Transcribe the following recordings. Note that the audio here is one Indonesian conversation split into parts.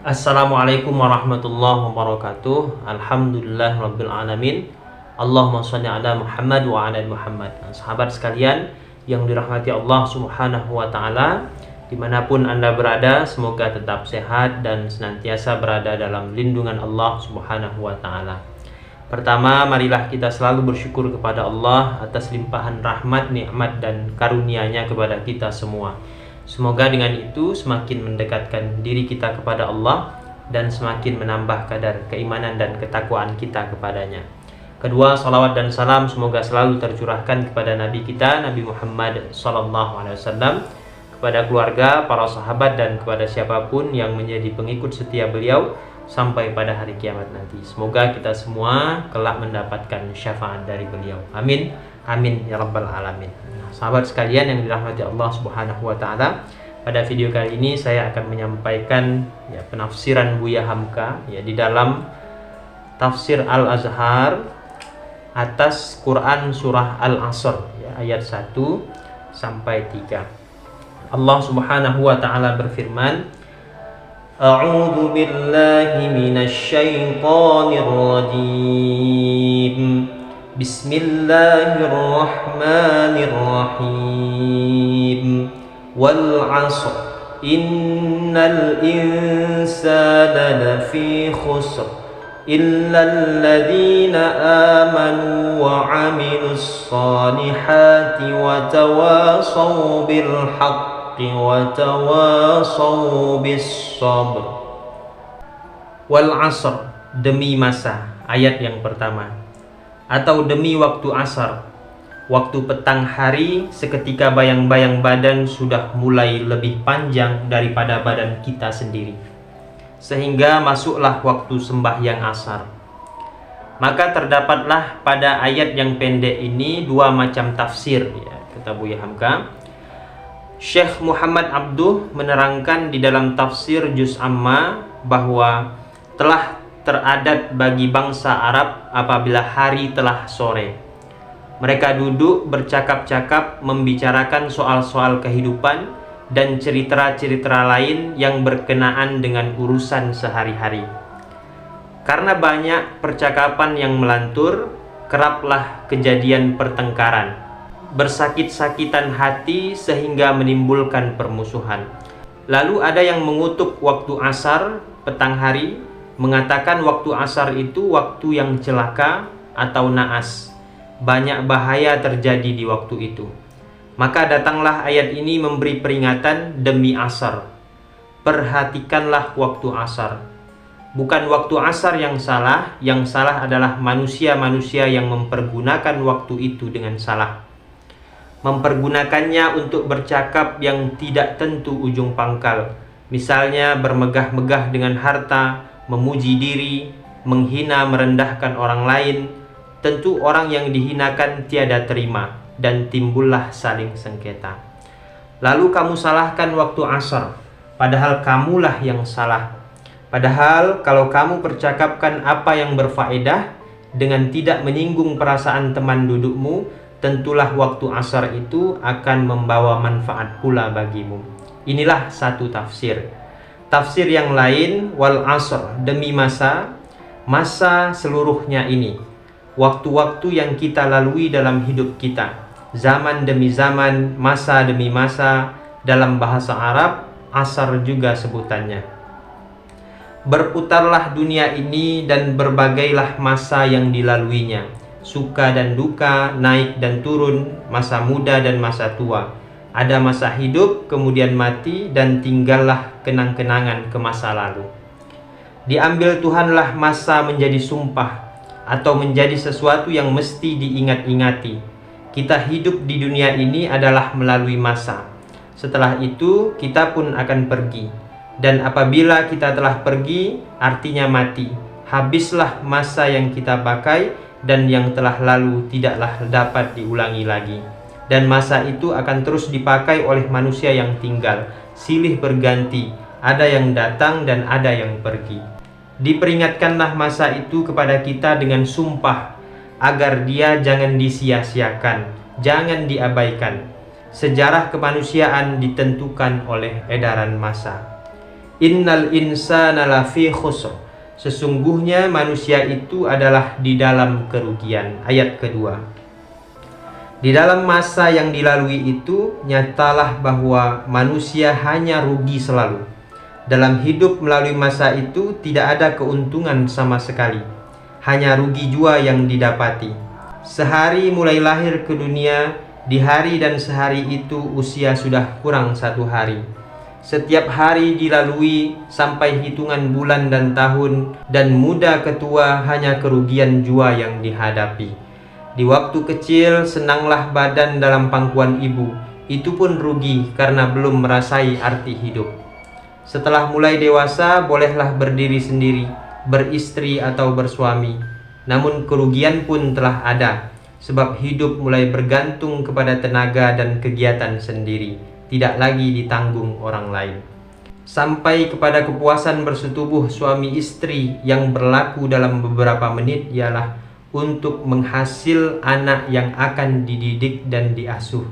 Assalamualaikum warahmatullahi wabarakatuh. Alhamdulillah rabbil alamin. Allahumma shalli ala Muhammad wa ala Muhammad. Sahabat sekalian yang dirahmati Allah subhanahu wa ta'ala, dimanapun Anda berada, semoga tetap sehat dan senantiasa berada dalam lindungan Allah subhanahu wa ta'ala. Pertama, marilah kita selalu bersyukur kepada Allah atas limpahan rahmat, nikmat dan karunia-Nya kepada kita semua. Semoga dengan itu semakin mendekatkan diri kita kepada Allah dan semakin menambah kadar keimanan dan ketakwaan kita kepadanya. Kedua, salawat dan salam semoga selalu tercurahkan kepada Nabi kita, Nabi Muhammad SAW, kepada keluarga, para sahabat dan kepada siapapun yang menjadi pengikut setia beliau sampai pada hari kiamat nanti. Semoga kita semua kelak mendapatkan syafaat dari beliau. Amin. Amin ya rabbal alamin. Sahabat sekalian yang dirahmati Allah subhanahu wa ta'ala, pada video kali ini saya akan menyampaikan penafsiran Buya Hamka di dalam tafsir Al-Azhar atas Quran surah Al-Asr ayat 1 sampai 3. Allah subhanahu wa ta'ala berfirman, A'udzu billahi minasy syaithanir rajim. Bismillahirrahmanirrahim. Wal 'ashr innal insana lafi khusr illa alladhina amanu wa 'amilus salihati wa tawasaw bil haqqi wa tawasaw bis sabr. Wal 'ashr, demi masa, ayat yang pertama. Atau demi waktu asar, waktu petang hari, seketika bayang-bayang badan sudah mulai lebih panjang daripada badan kita sendiri, sehingga masuklah waktu sembahyang asar. Maka terdapatlah pada ayat yang pendek ini dua macam tafsir, kata Buya Hamka. Syekh Muhammad Abduh menerangkan di dalam tafsir Juz Amma bahwa telah teradat bagi bangsa Arab apabila hari telah sore. Mereka duduk bercakap-cakap membicarakan soal-soal kehidupan dan cerita-cerita lain yang berkenaan dengan urusan sehari-hari. Karena banyak percakapan yang melantur, keraplah kejadian pertengkaran, bersakit-sakitan hati sehingga menimbulkan permusuhan. Lalu ada yang mengutuk waktu asar, petang hari, mengatakan waktu asar itu waktu yang celaka atau naas. Banyak bahaya terjadi di waktu itu. Maka datanglah ayat ini memberi peringatan demi asar. Perhatikanlah waktu asar. Bukan waktu asar yang salah adalah manusia-manusia yang mempergunakan waktu itu dengan salah. Mempergunakannya untuk bercakap yang tidak tentu ujung pangkal. Misalnya bermegah-megah dengan harta, memuji diri, menghina merendahkan orang lain. Tentu orang yang dihinakan tiada terima dan timbullah saling sengketa. Lalu kamu salahkan waktu asar, padahal kamulah yang salah. Padahal kalau kamu percakapkan apa yang berfaedah dengan tidak menyinggung perasaan teman dudukmu, tentulah waktu asar itu akan membawa manfaat pula bagimu. Inilah satu tafsir. Tafsir yang lain, wal 'ashr, demi masa, masa seluruhnya ini, waktu-waktu yang kita lalui dalam hidup kita, zaman demi zaman, masa demi masa. Dalam bahasa Arab, asar juga sebutannya. Berputarlah dunia ini dan berbagailah masa yang dilaluinya, suka dan duka, naik dan turun, masa muda dan masa tua. Ada masa hidup, kemudian mati, dan tinggallah kenang-kenangan ke masa lalu. Diambil Tuhanlah masa menjadi sumpah, atau menjadi sesuatu yang mesti diingat-ingati. Kita hidup di dunia ini adalah melalui masa. Setelah itu, kita pun akan pergi. Dan apabila kita telah pergi, artinya mati. Habislah masa yang kita pakai, dan yang telah lalu tidaklah dapat diulangi lagi. Dan masa itu akan terus dipakai oleh manusia yang tinggal, silih berganti, ada yang datang dan ada yang pergi. Diperingatkanlah masa itu kepada kita dengan sumpah, agar dia jangan disia-siakan, jangan diabaikan. Sejarah kemanusiaan ditentukan oleh edaran masa. Innal insana lafi khusr. Sesungguhnya manusia itu adalah di dalam kerugian. Ayat kedua. Di dalam masa yang dilalui itu, nyatalah bahwa manusia hanya rugi selalu. Dalam hidup melalui masa itu tidak ada keuntungan sama sekali. Hanya rugi jua yang didapati. Sehari mulai lahir ke dunia, di hari dan sehari itu usia sudah kurang 1 hari. Setiap hari dilalui sampai hitungan bulan dan tahun, dan muda ke tua hanya kerugian jua yang dihadapi. Di waktu kecil senanglah badan dalam pangkuan ibu, itu pun rugi karena belum merasai arti hidup. Setelah mulai dewasa bolehlah berdiri sendiri, beristri atau bersuami. Namun kerugian pun telah ada, sebab hidup mulai bergantung kepada tenaga dan kegiatan sendiri, tidak lagi ditanggung orang lain. Sampai kepada kepuasan bersetubuh suami istri yang berlaku dalam beberapa menit ialah untuk menghasil anak yang akan dididik dan diasuh,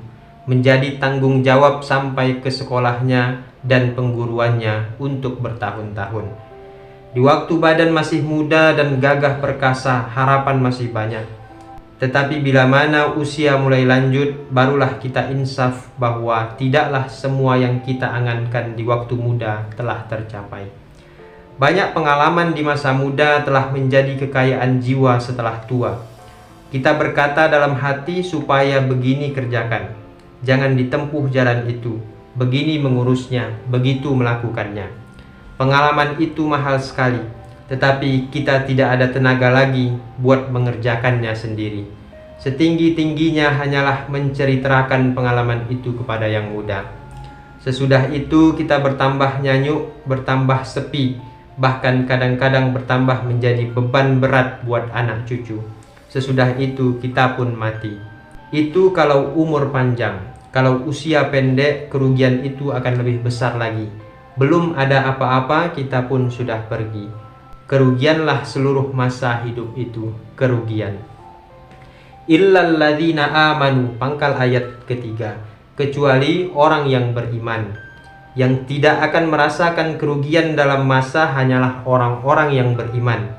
menjadi tanggung jawab sampai ke sekolahnya dan pengguruannya untuk bertahun-tahun. Di waktu badan masih muda dan gagah perkasa, harapan masih banyak. Tetapi bila mana usia mulai lanjut, barulah kita insaf bahwa tidaklah semua yang kita angankan di waktu muda telah tercapai. Banyak pengalaman di masa muda telah menjadi kekayaan jiwa setelah tua. Kita berkata dalam hati supaya begini kerjakan, jangan ditempuh jalan itu, begini mengurusnya, begitu melakukannya. Pengalaman itu mahal sekali, tetapi kita tidak ada tenaga lagi buat mengerjakannya sendiri. Setinggi-tingginya hanyalah menceritakan pengalaman itu kepada yang muda. Sesudah itu kita bertambah nyanyuk, bertambah sepi, bahkan kadang-kadang bertambah menjadi beban berat buat anak cucu. Sesudah itu kita pun mati. Itu kalau umur panjang. Kalau usia pendek, kerugian itu akan lebih besar lagi. Belum ada apa-apa, kita pun sudah pergi. Kerugianlah seluruh masa hidup itu, kerugian. Illal ladzina amanu, pangkal ayat ketiga, kecuali orang yang beriman. Yang tidak akan merasakan kerugian dalam masa hanyalah orang-orang yang beriman.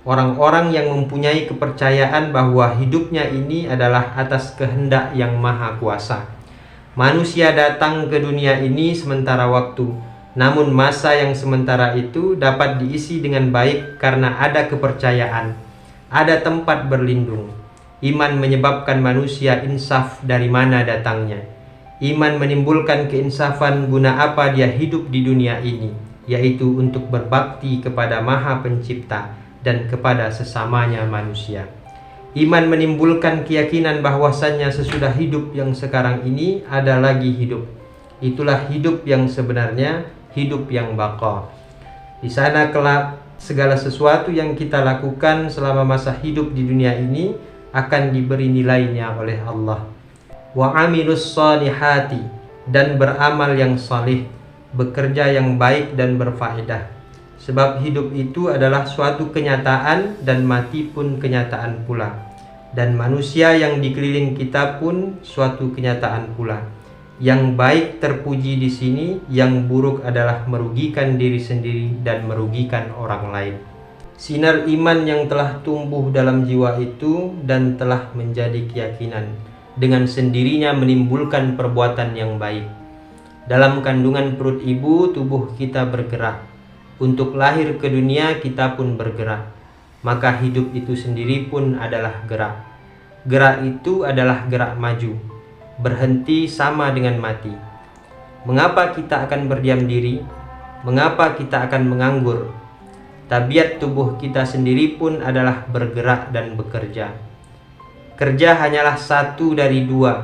Orang-orang yang mempunyai kepercayaan bahwa hidupnya ini adalah atas kehendak yang maha kuasa. Manusia datang ke dunia ini sementara waktu, namun masa yang sementara itu dapat diisi dengan baik karena ada kepercayaan, ada tempat berlindung. Iman menyebabkan manusia insaf dari mana datangnya. Iman menimbulkan keinsafan guna apa dia hidup di dunia ini, yaitu untuk berbakti kepada Maha Pencipta dan kepada sesamanya manusia. Iman menimbulkan keyakinan bahwasannya sesudah hidup yang sekarang ini ada lagi hidup. Itulah hidup yang sebenarnya, hidup yang baqa. Di sana kelak segala sesuatu yang kita lakukan selama masa hidup di dunia ini akan diberi nilainya oleh Allah. Wa amilus salihati, dan beramal yang salih, bekerja yang baik dan berfaedah. Sebab hidup itu adalah suatu kenyataan dan mati pun kenyataan pula. Dan manusia yang dikeliling kita pun suatu kenyataan pula. Yang baik terpuji di sini, yang buruk adalah merugikan diri sendiri dan merugikan orang lain. Sinar iman yang telah tumbuh dalam jiwa itu dan telah menjadi keyakinan, dengan sendirinya menimbulkan perbuatan yang baik. Dalam kandungan perut ibu, tubuh kita bergerak. Untuk lahir ke dunia, kita pun bergerak. Maka hidup itu sendiri pun adalah gerak. Gerak itu adalah gerak maju. Berhenti sama dengan mati. Mengapa kita akan berdiam diri? Mengapa kita akan menganggur? Tabiat tubuh kita sendiri pun adalah bergerak dan bekerja. Kerja hanyalah satu dari dua,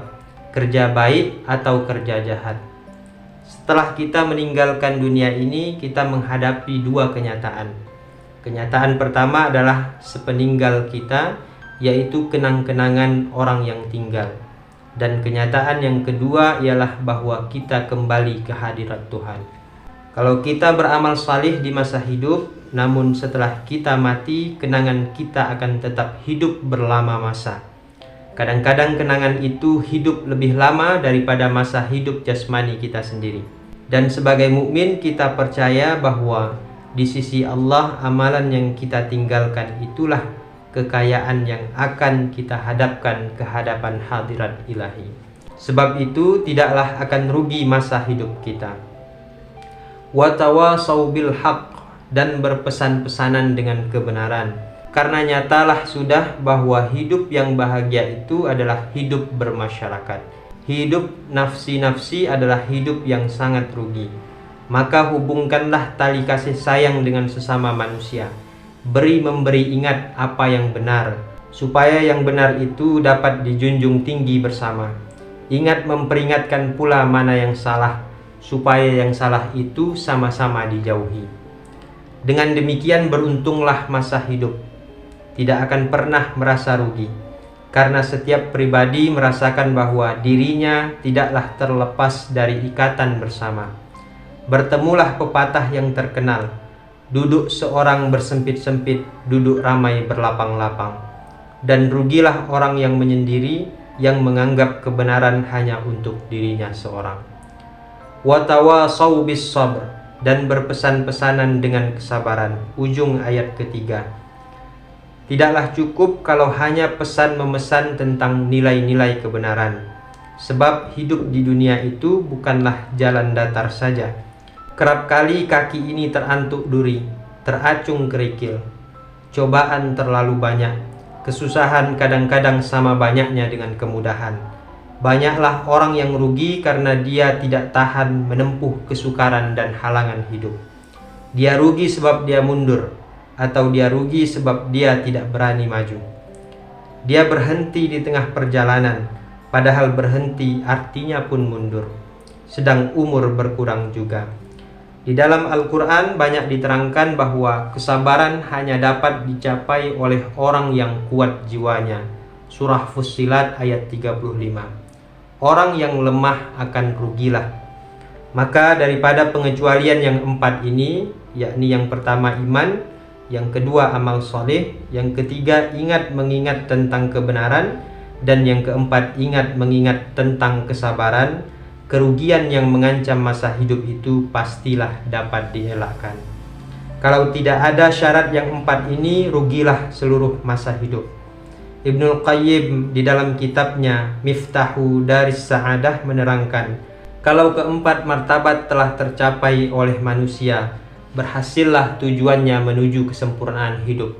kerja baik atau kerja jahat. Setelah kita meninggalkan dunia ini, kita menghadapi dua kenyataan. Kenyataan pertama adalah sepeninggal kita, yaitu kenang-kenangan orang yang tinggal. Dan kenyataan yang kedua ialah bahwa kita kembali ke hadirat Tuhan. Kalau kita beramal salih di masa hidup, namun setelah kita mati, kenangan kita akan tetap hidup berlama masa. Kadang-kadang kenangan itu hidup lebih lama daripada masa hidup jasmani kita sendiri. Dan sebagai mukmin kita percaya bahwa di sisi Allah amalan yang kita tinggalkan itulah kekayaan yang akan kita hadapkan ke hadapan hadirat ilahi. Sebab itu tidaklah akan rugi masa hidup kita. Wa tawasau bil haqq, dan berpesan-pesanan dengan kebenaran. Karena nyatalah sudah bahwa hidup yang bahagia itu adalah hidup bermasyarakat. Hidup nafsi-nafsi adalah hidup yang sangat rugi. Maka hubungkanlah tali kasih sayang dengan sesama manusia. Beri-memberi ingat apa yang benar, supaya yang benar itu dapat dijunjung tinggi bersama. Ingat memperingatkan pula mana yang salah, supaya yang salah itu sama-sama dijauhi. Dengan demikian beruntunglah masa hidup. Tidak akan pernah merasa rugi. Karena setiap pribadi merasakan bahwa dirinya tidaklah terlepas dari ikatan bersama. Bertemulah pepatah yang terkenal, duduk seorang bersempit-sempit, duduk ramai berlapang-lapang. Dan rugilah orang yang menyendiri, yang menganggap kebenaran hanya untuk dirinya seorang. Wa tawasau bis sabr, dan berpesan-pesanan dengan kesabaran. Ujung ayat ketiga. Tidaklah cukup kalau hanya pesan memesan tentang nilai-nilai kebenaran. Sebab hidup di dunia itu bukanlah jalan datar saja. Kerap kali kaki ini terantuk duri, teracung kerikil. Cobaan terlalu banyak. Kesusahan kadang-kadang sama banyaknya dengan kemudahan. Banyaklah orang yang rugi karena dia tidak tahan menempuh kesukaran dan halangan hidup. Dia rugi sebab dia mundur, atau dia rugi sebab dia tidak berani maju. Dia berhenti di tengah perjalanan, padahal berhenti artinya pun mundur. Sedang umur berkurang juga. Di dalam Al-Quran banyak diterangkan bahwa kesabaran hanya dapat dicapai oleh orang yang kuat jiwanya. Surah Fussilat ayat 35. Orang yang lemah akan rugilah. Maka daripada pengecualian yang 4 ini, yakni yang pertama iman, yang kedua amal soleh, yang ketiga ingat mengingat tentang kebenaran, dan yang keempat ingat mengingat tentang kesabaran, kerugian yang mengancam masa hidup itu pastilah dapat dielakkan. Kalau tidak ada syarat yang 4 ini, rugilah seluruh masa hidup. Ibnul Qayyim di dalam kitabnya Miftahu Daris Sa'adah menerangkan, kalau keempat martabat telah tercapai oleh manusia, berhasillah tujuannya menuju kesempurnaan hidup.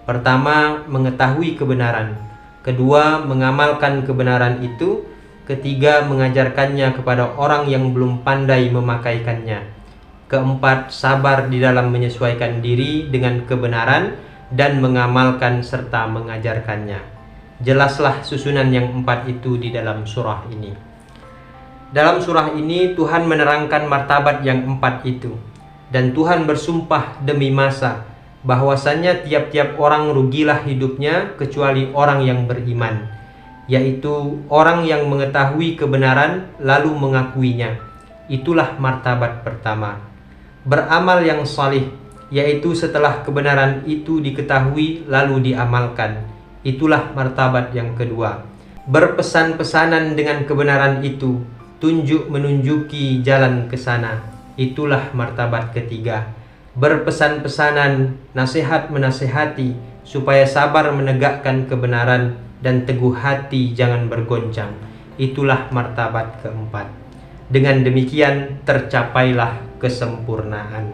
Pertama, mengetahui kebenaran. Kedua, mengamalkan kebenaran itu. Ketiga, mengajarkannya kepada orang yang belum pandai memakaikannya. Keempat, sabar di dalam menyesuaikan diri dengan kebenaran dan mengamalkan serta mengajarkannya. Jelaslah susunan yang 4 itu di dalam surah ini. Dalam surah ini Tuhan menerangkan martabat yang 4 itu. Dan Tuhan bersumpah demi masa bahwasannya tiap-tiap orang rugilah hidupnya kecuali orang yang beriman, yaitu orang yang mengetahui kebenaran lalu mengakuinya. Itulah martabat pertama. Beramal yang salih, yaitu setelah kebenaran itu diketahui lalu diamalkan. Itulah martabat yang kedua. Berpesan-pesanan dengan kebenaran itu, tunjuk menunjuki jalan ke sana. Itulah martabat ketiga. Berpesan-pesanan, nasihat menasihati, supaya sabar menegakkan kebenaran dan teguh hati jangan bergoncang. Itulah martabat keempat. Dengan demikian tercapailah kesempurnaan.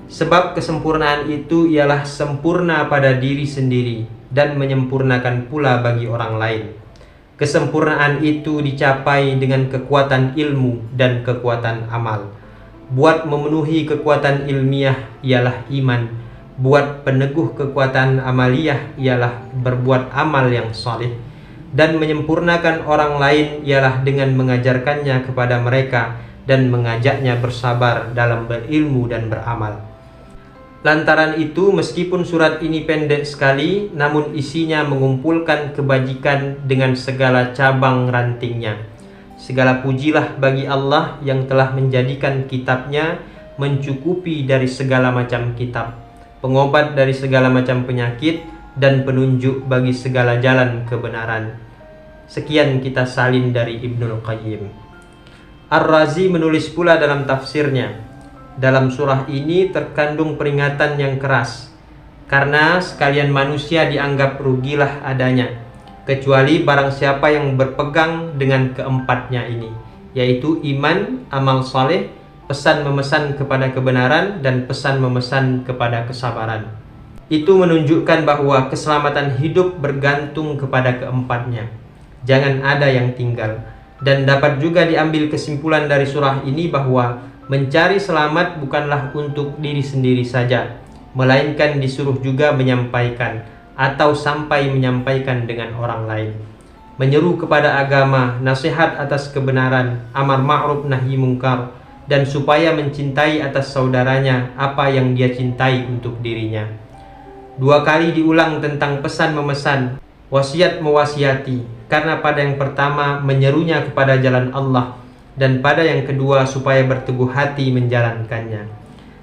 Sebab kesempurnaan itu ialah sempurna pada diri sendiri dan menyempurnakan pula bagi orang lain. Kesempurnaan itu dicapai dengan kekuatan ilmu dan kekuatan amal. Buat memenuhi kekuatan ilmiah ialah iman. Buat peneguh kekuatan amaliyah ialah berbuat amal yang saleh. Dan menyempurnakan orang lain ialah dengan mengajarkannya kepada mereka dan mengajaknya bersabar dalam berilmu dan beramal. Lantaran itu, meskipun surat ini pendek sekali, namun isinya mengumpulkan kebajikan dengan segala cabang rantingnya. Segala pujilah bagi Allah yang telah menjadikan kitabnya mencukupi dari segala macam kitab, pengobat dari segala macam penyakit, dan penunjuk bagi segala jalan kebenaran. Sekian kita salin dari Ibnul Qayyim. Ar-Razi menulis pula dalam tafsirnya, dalam surah ini terkandung peringatan yang keras, karena sekalian manusia dianggap rugilah adanya, kecuali barang siapa yang berpegang dengan keempatnya ini, yaitu iman, amal saleh, pesan memesan kepada kebenaran, dan pesan memesan kepada kesabaran. Itu menunjukkan bahwa keselamatan hidup bergantung kepada keempatnya. Jangan ada yang tinggal. Dan dapat juga diambil kesimpulan dari surah ini bahwa mencari selamat bukanlah untuk diri sendiri saja, melainkan disuruh juga menyampaikan atau sampai menyampaikan dengan orang lain. Menyeru kepada agama, nasihat atas kebenaran, amar ma'ruf nahi mungkar, dan supaya mencintai atas saudaranya apa yang dia cintai untuk dirinya. 2 kali diulang tentang pesan memesan, wasiat mewasiati, karena pada yang pertama menyerunya kepada jalan Allah, dan pada yang kedua supaya berteguh hati menjalankannya.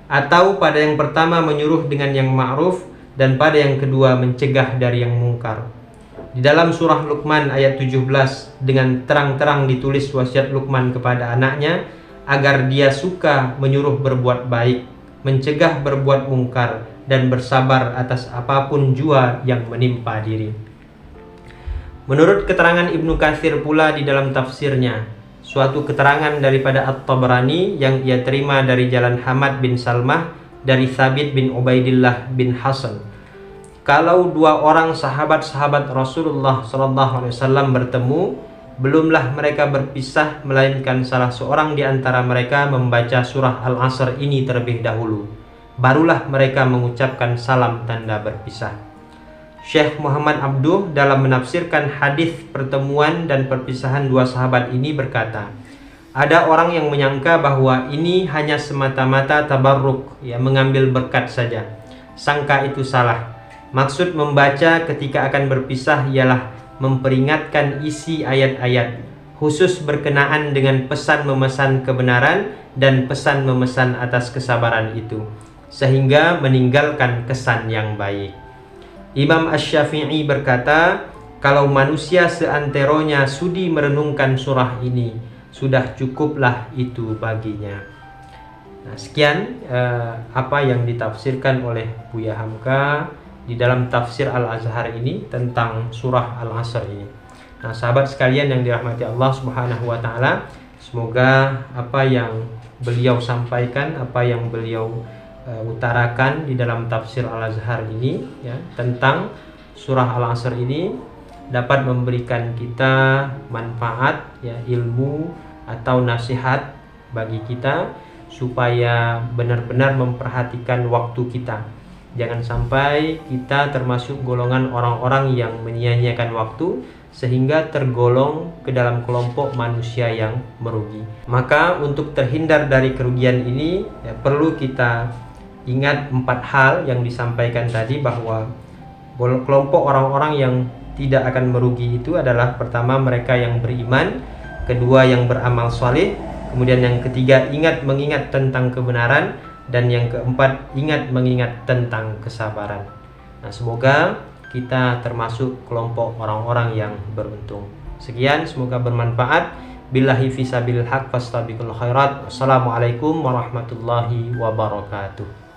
Atau pada yang pertama menyuruh dengan yang ma'ruf, dan pada yang kedua mencegah dari yang mungkar. Di dalam surah Luqman ayat 17 dengan terang-terang ditulis wasiat Luqman kepada anaknya agar dia suka menyuruh berbuat baik, mencegah berbuat mungkar, dan bersabar atas apapun jua yang menimpa diri. Menurut keterangan Ibnu Katsir pula di dalam tafsirnya, suatu keterangan daripada At-Tabrani yang ia terima dari jalan Hamad bin Salmah dari Thabit bin Ubaidillah bin Hasan. Kalau 2 orang sahabat-sahabat Rasulullah SAW bertemu, belumlah mereka berpisah, melainkan salah seorang di antara mereka membaca surah Al-Asr ini terlebih dahulu. Barulah mereka mengucapkan salam tanda berpisah. Syekh Muhammad Abduh dalam menafsirkan hadis pertemuan dan perpisahan 2 sahabat ini berkata, ada orang yang menyangka bahwa ini hanya semata-mata tabarruk, mengambil berkat saja. Sangka itu salah. Maksud membaca ketika akan berpisah ialah memperingatkan isi ayat-ayat, khusus berkenaan dengan pesan memesan kebenaran dan pesan memesan atas kesabaran itu, sehingga meninggalkan kesan yang baik. Imam Asy-Syafi'i berkata, kalau manusia seanteronya sudi merenungkan surah ini, sudah cukuplah itu baginya. Nah, sekian apa yang ditafsirkan oleh Buya Hamka di dalam tafsir Al-Azhar ini tentang surah Al-Asr ini. Nah, sahabat sekalian yang dirahmati Allah Subhanahu wa taala, semoga apa yang beliau sampaikan, apa yang beliau utarakan di dalam tafsir Al-Azhar ini tentang surah Al-Asr ini dapat memberikan kita manfaat, ilmu atau nasihat bagi kita supaya benar-benar memperhatikan waktu kita. Jangan sampai kita termasuk golongan orang-orang yang menyia-nyiakan waktu sehingga tergolong ke dalam kelompok manusia yang merugi. Maka untuk terhindar dari kerugian ini perlu kita ingat 4 hal yang disampaikan tadi, bahwa kelompok orang-orang yang tidak akan merugi itu adalah pertama mereka yang beriman, kedua yang beramal saleh, kemudian yang ketiga mengingat tentang kebenaran, dan yang keempat ingat mengingat tentang kesabaran. Nah, semoga kita termasuk kelompok orang-orang yang beruntung. Sekian, semoga bermanfaat. Billahi fisabilil haq fastabiqul khairat. Wassalamualaikum warahmatullahi wabarakatuh.